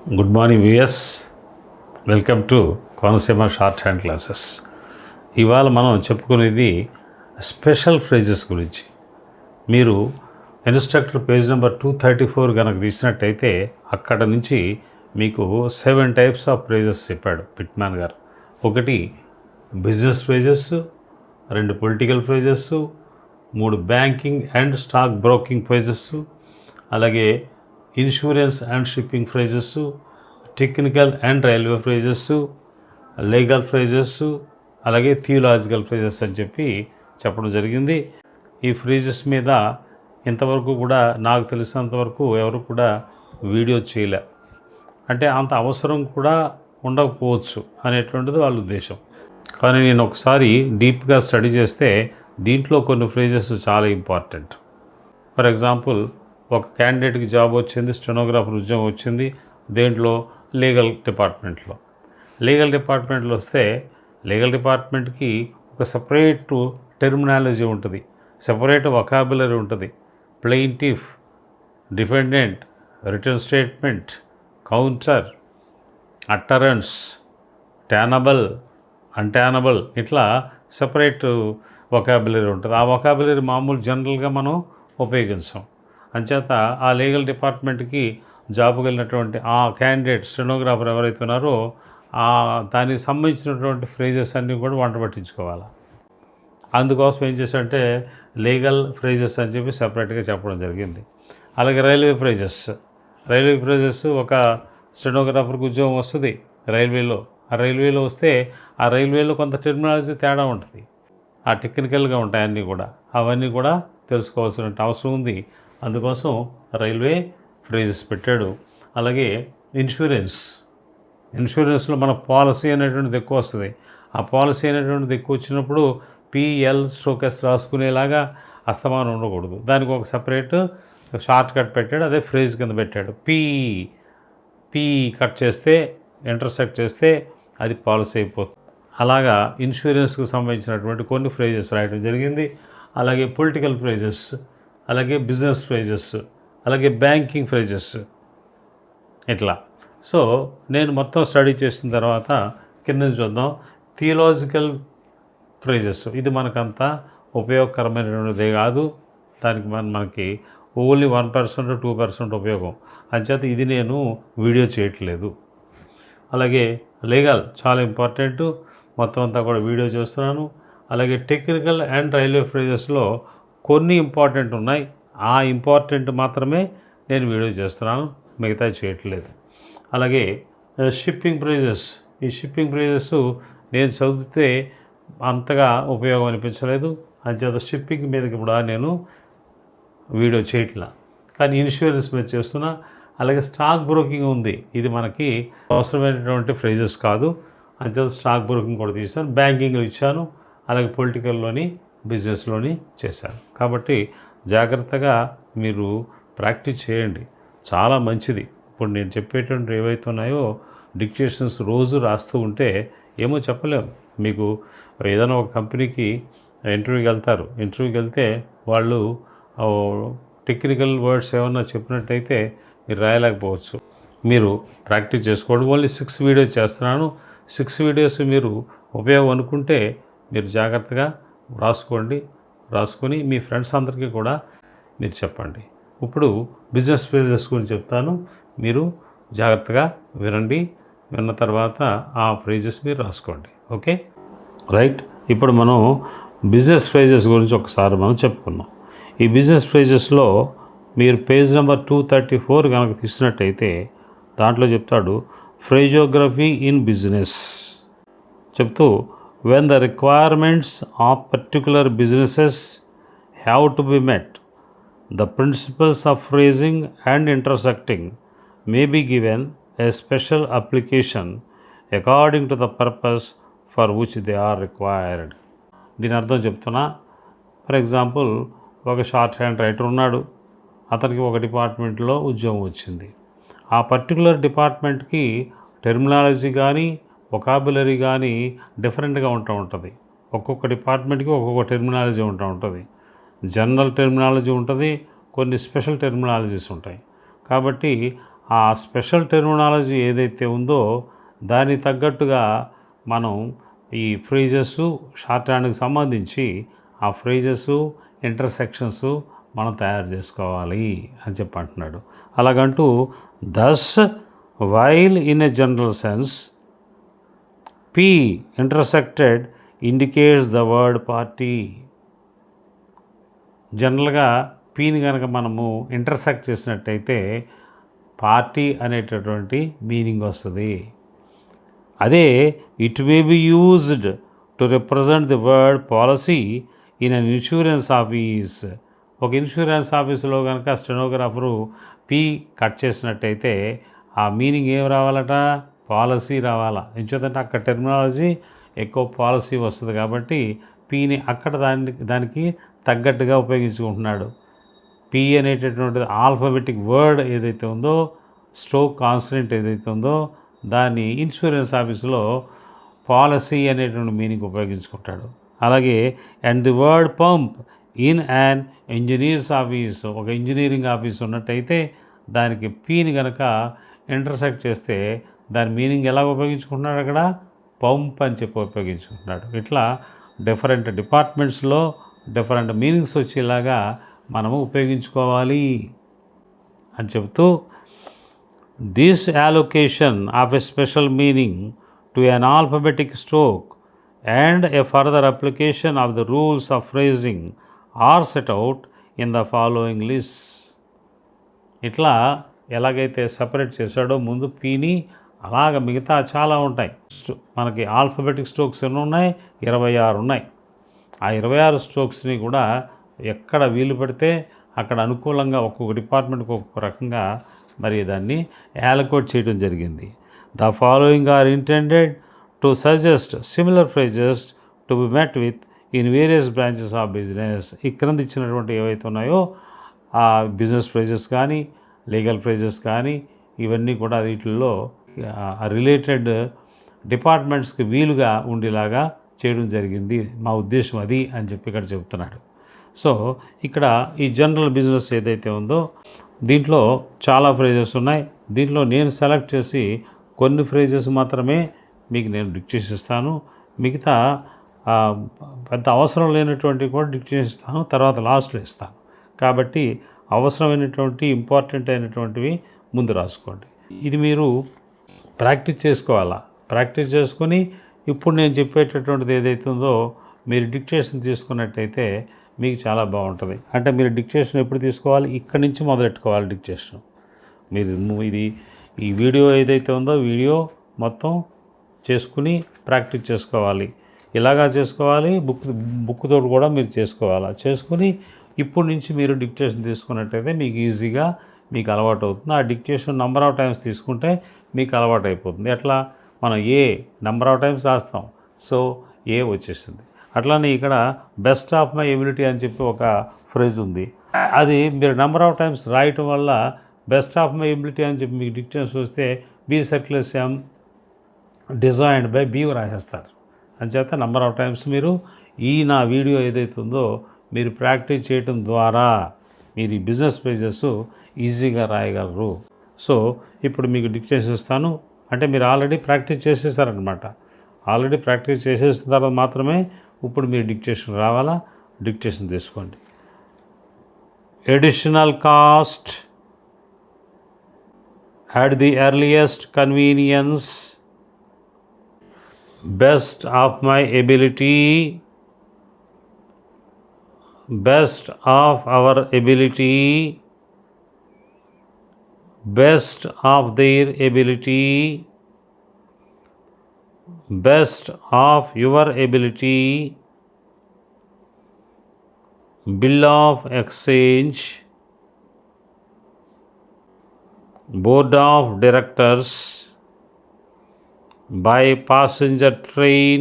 Good morning విఎస్. Welcome to Konaseema shorthand classes. ఇవాళ మనం చెప్పుకునేది స్పెషల్ ఫ్రేజెస్ గురించి. మీరు ఇన్స్ట్రక్టర్ పేజ్ నెంబర్ 234 కనుక తీసినట్టయితే అక్కడ నుంచి మీకు 7 టైప్స్ ఆఫ్ ఫ్రేజెస్ చెప్పాడు పిట్మ్యాన్ గారు. ఒకటి business phrases, 2 political phrases, 3 banking and stock broking phrases, అలాగే insurance and shipping phrases, technical and railway phrases, legal phrases, అలాగే థియలాజికల్ ఫ్రేజెస్ అని చెప్పడం జరిగింది. ఈ ఫ్రేజెస్ మీద ఇంతవరకు కూడా నాకు తెలిసినంతవరకు ఎవరు కూడా వీడియో చేయలే, అంటే అంత అవసరం కూడా ఉండకపోవచ్చు అనేటువంటిది వాళ్ళ ఉద్దేశం. కానీ నేను ఒకసారి డీప్గా స్టడీ చేస్తే దీంట్లో కొన్ని ఫ్రేజెస్ చాలా ఇంపార్టెంట్. ఫర్ ఎగ్జాంపుల్, ఒక క్యాండిడేట్కి జాబ్ వచ్చింది, స్టెనోగ్రాఫర్ ఉద్యోగం వచ్చింది, దేంట్లో లీగల్ డిపార్ట్మెంట్లో. లీగల్ డిపార్ట్మెంట్లో వస్తే లీగల్ డిపార్ట్మెంట్కి ఒక సపరేట్ టెర్మినాలజీ ఉంటుంది, సపరేట్ వొకాబులరీ ఉంటుంది. Plaintiff, defendant, return statement, counter, utterance, tenable, untenable, ఇట్లా సపరేట్ వొకాబులరీ ఉంటుంది. ఆ వొకాబులరీ మామూలు జనరల్గా మనం ఉపయోగించాం. అంచేత ఆ లీగల్ డిపార్ట్మెంట్కి జాబ్కి వెళ్ళినటువంటి ఆ క్యాండిడేట్ స్టెనోగ్రాఫర్ ఎవరైతే ఉన్నారో దానికి సంబంధించినటువంటి ఫ్రేజెస్ అన్నీ కూడా వంట పట్టించుకోవాలి. అందుకోసం ఏం చేశారంటే లీగల్ ఫ్రేజెస్ అని చెప్పి సపరేట్గా చెప్పడం జరిగింది. అలాగే రైల్వే ఫ్రేజెస్ ఒక స్టెనోగ్రాఫర్కి ఉద్యోగం వస్తుంది రైల్వేలో. ఆ రైల్వేలో వస్తే ఆ రైల్వేలో కొంత టెర్మినాలజీ తేడా ఉంటుంది, ఆ టెక్నికల్గా ఉంటాయి అన్నీ కూడా. అవన్నీ కూడా తెలుసుకోవాల్సిన అవసరం ఉంది. అందుకోసం రైల్వే ఫ్రేజెస్ పెట్టాడు. అలాగే ఇన్సూరెన్స్లో మన పాలసీ అనేటువంటిది ఎక్కువ వస్తుంది. ఆ పాలసీ అనేటువంటిది ఎక్కువ వచ్చినప్పుడు PL/S రాసుకునేలాగా అస్తమానం ఉండకూడదు. దానికి ఒక సపరేట్ షార్ట్ కట్ పెట్టాడు, అదే ఫ్రేజ్ కింద పెట్టాడు. పీ కట్ చేస్తే, ఇంటర్సెక్ట్ చేస్తే అది పాలసీ అయిపోతుంది. అలాగా ఇన్సూరెన్స్కి సంబంధించినటువంటి కొన్ని ఫ్రేజెస్ రాయడం జరిగింది. అలాగే పొలిటికల్ ఫ్రేజెస్, అలాగే బిజినెస్ ఫ్రేజెస్, అలాగే బ్యాంకింగ్ ఫ్రేజెస్, ఇట్లా. సో నేను మొత్తం స్టడీ చేసిన తర్వాత కింద చూద్దాం. థియలాజికల్ ఫ్రేజెస్, ఇది మనకంత ఉపయోగకరమైనటువంటిదే కాదు. దానికి మనకి ఓన్లీ 1% 2% ఉపయోగం. అంచేత ఇది నేను వీడియో చేయట్లేదు. అలాగే లీగల్ చాలా ఇంపార్టెంట్, మొత్తం అంతా కూడా వీడియో చేస్తున్నాను. అలాగే టెక్నికల్ అండ్ రైల్వే ఫ్రేజెస్లో కొన్ని ఇంపార్టెంట్ ఉన్నాయి, ఆ ఇంపార్టెంట్ మాత్రమే నేను వీడియో చేస్తున్నాను, మిగతా చేయట్లేదు. అలాగే షిప్పింగ్ ఫ్రేజెస్, ఈ షిప్పింగ్ ఫ్రేజెస్ నేను చదివితే అంతగా ఉపయోగం అనిపించలేదు. అంచేత షిప్పింగ్ మీదకి కూడా నేను వీడియో చేయట్లా, కానీ ఇన్సూరెన్స్ మీద చేస్తున్నా. అలాగే స్టాక్ బ్రోకింగ్ ఉంది, ఇది మనకి అవసరమైనటువంటి ఫ్రేజెస్ కాదు. అంచేత స్టాక్ బ్రోకింగ్ కూడా తీశాను. బ్యాంకింగ్లో ఇచ్చాను, అలాగే పొలిటికల్లోని బిజినెస్లోని చేశాను. కాబట్టి జాగ్రత్తగా మీరు ప్రాక్టీస్ చేయండి, చాలా మంచిది. ఇప్పుడు నేను చెప్పేటువంటి ఏవైతే ఉన్నాయో డిక్టేషన్స్ రోజు రాస్తూ ఉంటే ఏమో చెప్పలేము. మీకు ఏదైనా ఒక కంపెనీకి ఇంటర్వ్యూకి వెళ్తే వాళ్ళు టెక్నికల్ వర్డ్స్ ఏమన్నా చెప్పినట్టయితే మీరు రాయలేకపోవచ్చు. మీరు ప్రాక్టీస్ చేసుకోండి. ఓన్లీ 6 వీడియోస్ చేస్తున్నాను. 6 వీడియోస్ మీరు ఉపయోగం అనుకుంటే మీరు జాగ్రత్తగా రాసుకొని మీ ఫ్రెండ్స్ అందరికీ కూడా మీరు చెప్పండి. ఇప్పుడు బిజినెస్ ఫ్రేజెస్ గురించి చెప్తాను, మీరు జాగ్రత్తగా వినండి. విన్న తర్వాత ఆ ఫ్రేజెస్ మీరు రాసుకోండి. Okay, right. ఇప్పుడు మనం బిజినెస్ ఫ్రేజెస్ గురించి ఒకసారి మనం చెప్పుకుందాం. ఈ బిజినెస్ ఫ్రేజెస్లో మీరు పేజ్ నెంబర్ 234 కనుక తీసినట్టయితే దాంట్లో చెప్తాడు ఫ్రేజోగ్రఫీ ఇన్ బిజినెస్ చెప్తూ, when the requirements of particular businesses have to be met, the principles of phrasing and intersecting may be given a special application according to the purpose for which they are required. దీని అర్థం చెప్తున్నా. For example, ఒక short hand writer ఉన్నాడు, అతనికి ఒక డిపార్ట్మెంట్లో ఉద్యోగం వచ్చింది. ఆ పర్టికులర్ డిపార్ట్మెంట్కి టెర్మినాలజీ కానీ వొకాబులరీ కానీ డిఫరెంట్గా ఉంటుంది. ఒక్కొక్క డిపార్ట్మెంట్కి ఒక్కొక్క టెర్మినాలజీ ఉంటుంది. జనరల్ టెర్మినాలజీ ఉంటుంది, కొన్ని స్పెషల్ టెర్మినాలజీస్ ఉంటాయి. కాబట్టి ఆ స్పెషల్ టెర్మినాలజీ ఏదైతే ఉందో దానికి తగ్గట్టుగా మనం ఈ ఫ్రేజెస్ షార్ట్ హ్యాండ్కి సంబంధించి ఆ ఫ్రేజెస్ ఇంటర్సెక్షన్స్ మనం తయారు చేసుకోవాలి అని చెప్పి అంటున్నాడు. అలాగంటూ thus while in a general sense P intersected indicates the word party. జనరల్గా పీని కనుక మనము ఇంటర్సెక్ట్ చేసినట్టయితే పార్టీ అనేటటువంటి మీనింగ్ వస్తుంది. అదే it may be used to represent the word policy in an insurance office. ఒక ఇన్సూరెన్స్ ఆఫీసులో కనుక స్టెనోగ్రాఫరు పీ కట్ చేసినట్టయితే ఆ మీనింగ్ ఏం రావాలట, పాలసీ రావాలా. ఎందుకంటే అక్కడ టెర్మినాలజీ ఎక్కువ పాలసీ వస్తుంది కాబట్టి పీని అక్కడ దానికి తగ్గట్టుగా ఉపయోగించుకుంటున్నాడు. పీ అనేటటువంటిది ఆల్ఫాబెటిక్ వర్డ్ ఏదైతే ఉందో, స్ట్రోక్ కాన్సనెంట్ ఏదైతే ఉందో దాన్ని ఇన్సూరెన్స్ ఆఫీసులో పాలసీ అనేటువంటి మీనింగ్ ఉపయోగించుకుంటాడు. అలాగే and the word pump in and engineers office, ఒక ఇంజనీరింగ్ ఆఫీస్ ఉన్నట్టయితే దానికి పీని కనుక ఇంటర్సెక్ట్ చేస్తే దాని మీనింగ్ ఎలా ఉపయోగించుకుంటున్నాడు, అక్కడ పంప్ అని చెప్పి ఉపయోగించుకుంటున్నాడు. ఇట్లా డిఫరెంట్ డిపార్ట్మెంట్స్లో డిఫరెంట్ మీనింగ్స్ వచ్చేలాగా మనము ఉపయోగించుకోవాలి అని చెబుతూ, this allocation of a special meaning to an alphabetic stroke and a further application of the rules of phrasing are set out in the following lists. ఇట్లా ఎలాగైతే సపరేట్ చేశాడో ముందు పీని, అలాగ మిగతా చాలా ఉంటాయి. మనకి ఆల్ఫాబెటిక్ స్ట్రోక్స్ ఎన్ని ఉన్నాయి, 26 ఉన్నాయి. ఆ 26 స్ట్రోక్స్ని కూడా ఎక్కడ వీలు పడితే అక్కడ అనుకూలంగా ఒక్కొక్క డిపార్ట్మెంట్కి ఒక్కొక్క రకంగా మరి దాన్ని యాలకోట్ చేయడం జరిగింది. The following are intended to suggest similar phrases to be met with in various branches of business. ఈ క్రింద ఇచ్చినటువంటి ఏవైతే ఉన్నాయో ఆ బిజినెస్ ఫ్రేజెస్ కానీ లీగల్ ఫ్రేజెస్ కానీ ఇవన్నీ కూడా వీటిల్లో రిలేటెడ్ డిపార్ట్మెంట్స్కి వీలుగా ఉండేలాగా చేయడం జరిగింది. మా ఉద్దేశం అది అని చెప్పి ఇక్కడ చెప్తున్నాడు. సో ఇక్కడ ఈ జనరల్ బిజినెస్ ఏదైతే ఉందో దీంట్లో చాలా ఫ్రేజెస్ ఉన్నాయి. దీంట్లో నేను సెలెక్ట్ చేసి కొన్ని ఫ్రేజెస్ మాత్రమే మీకు నేను డిక్టేషన్ ఇస్తాను. మిగతా పెద్ద అవసరం లేనటువంటివి కూడా డిక్టేషన్ ఇస్తాను, తర్వాత లాస్ట్లో ఇస్తాను. కాబట్టి అవసరమైనటువంటి ఇంపార్టెంట్ అయినటువంటివి ముందు రాసుకోండి. ఇది మీరు ప్రాక్టీస్ చేసుకోవాలా. ప్రాక్టీస్ చేసుకొని ఇప్పుడు నేను చెప్పేటటువంటిది ఏదైతే ఉందో మీరు డిక్టేషన్ తీసుకున్నట్టయితే మీకు చాలా బాగుంటుంది. అంటే మీరు డిక్టేషన్ ఎప్పుడు తీసుకోవాలి, ఇక్కడి నుంచి మొదలెట్టుకోవాలి డిక్టేషన్. మీరు ఈ వీడియో ఏదైతే ఉందో వీడియో మొత్తం చేసుకుని ప్రాక్టీస్ చేసుకోవాలి. ఇలాగా చేసుకోవాలి, బుక్తో కూడా మీరు చేసుకోవాలా. చేసుకుని ఇప్పుడు నుంచి మీరు డిక్టేషన్ తీసుకున్నట్టయితే మీకు ఈజీగా మీకు అలవాటు అవుతుంది. ఆ డిక్టేషన్ నెంబర్ ఆఫ్ టైమ్స్ తీసుకుంటే మీకు అలవాటు అయిపోతుంది. ఎట్లా మనం నెంబర్ ఆఫ్ టైమ్స్ రాస్తాం, సో వచ్చేసింది. అట్లానే ఇక్కడ బెస్ట్ ఆఫ్ మై ఎబిలిటీ అని చెప్పి ఒక ఫ్రేజ్ ఉంది. అది మీరు నెంబర్ ఆఫ్ టైమ్స్ రాయటం వల్ల బెస్ట్ ఆఫ్ మై ఎబిలిటీ అని చెప్పి మీకు డిక్టేషన్ వస్తే B circulars M designed by B రాసేస్తారు. అంచేత నెంబర్ ఆఫ్ టైమ్స్ మీరు నా వీడియో ఏదైతే ఉందో మీరు ప్రాక్టీస్ చేయటం ద్వారా మీరు ఈ బిజినెస్ పేజెస్ ఈజీగా రాయగలరు. సో ఇప్పుడు మీకు డిక్టేషన్ ఇస్తాను. అంటే మీరు ఆల్రెడీ ప్రాక్టీస్ చేసేసారనమాట. ఆల్రెడీ ప్రాక్టీస్ చేసేసిన తర్వాత మాత్రమే ఇప్పుడు మీరు డిక్టేషన్ రావాలా. డిక్టేషన్ తీసుకోండి. Additional cost at the earliest convenience, best of my ability, best of our ability, best of their ability, best of your ability, bill of exchange, board of directors, by passenger train,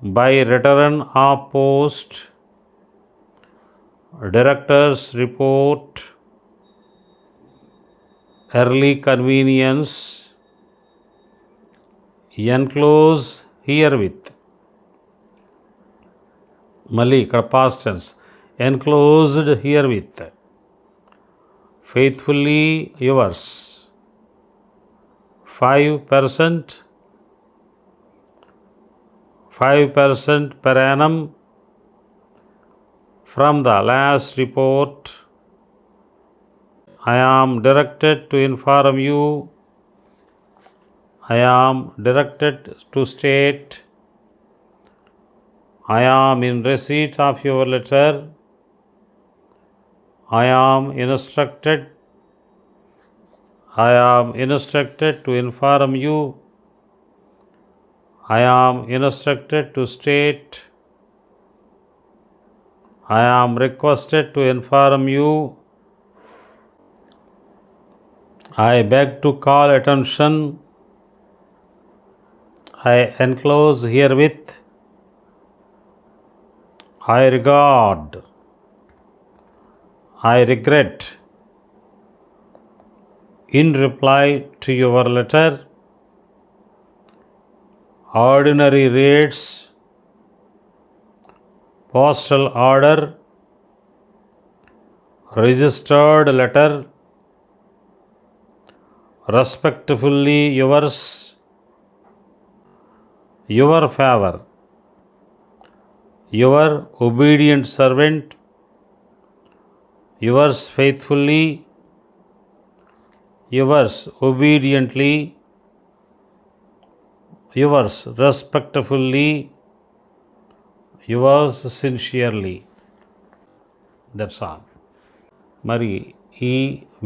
by return of post, director's report, early convenience, enclose herewith. మళ్ళీ ఇక్కడ past tense, enclosed herewith. faithfully yours. 5% per annum from the last report. I am directed to inform you. I am directed to state. I am in receipt of your letter. I am instructed to inform you. I am instructed to state. I am requested to inform you. I beg to call attention. I enclose herewith. I regard. I regret. In reply to your letter, ordinary rates, postal order, registered letter, respectfully yours, your favor, your obedient servant, yours faithfully, yours obediently, yours respectfully, yours sincerely. That's all. మరి ఈ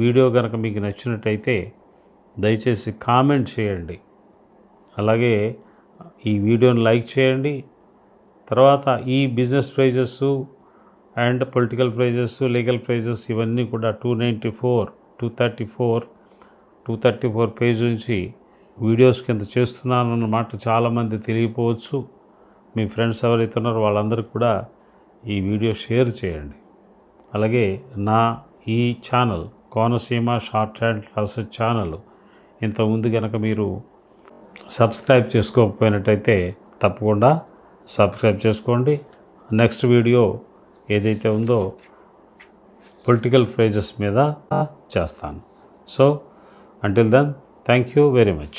video కనుక మీకు నచ్చినట్టయితే దయచేసి comment చేయండి. అలాగే ఈ వీడియోని లైక్ చేయండి. తర్వాత ఈ business phrases and political phrases, legal phrases ఇవన్నీ కూడా 234 పేజ్ నుంచి వీడియోస్ కింద చేస్తున్నానన్నమాట చాలామంది తెలియపోవచ్చు. మీ ఫ్రెండ్స్ ఎవరైతే ఉన్నారో వాళ్ళందరికీ కూడా ఈ వీడియో షేర్ చేయండి. అలాగే నా ఈ channel Konaseema shorthand classes channel ఇంతకుముందు కనుక మీరు సబ్స్క్రైబ్ చేసుకోకపోయినట్టయితే తప్పకుండా సబ్స్క్రైబ్ చేసుకోండి. నెక్స్ట్ వీడియో ఏదైతే ఉందో పొలిటికల్ ప్రైజెస్ మీద చేస్తాను. So until then, thank you very much.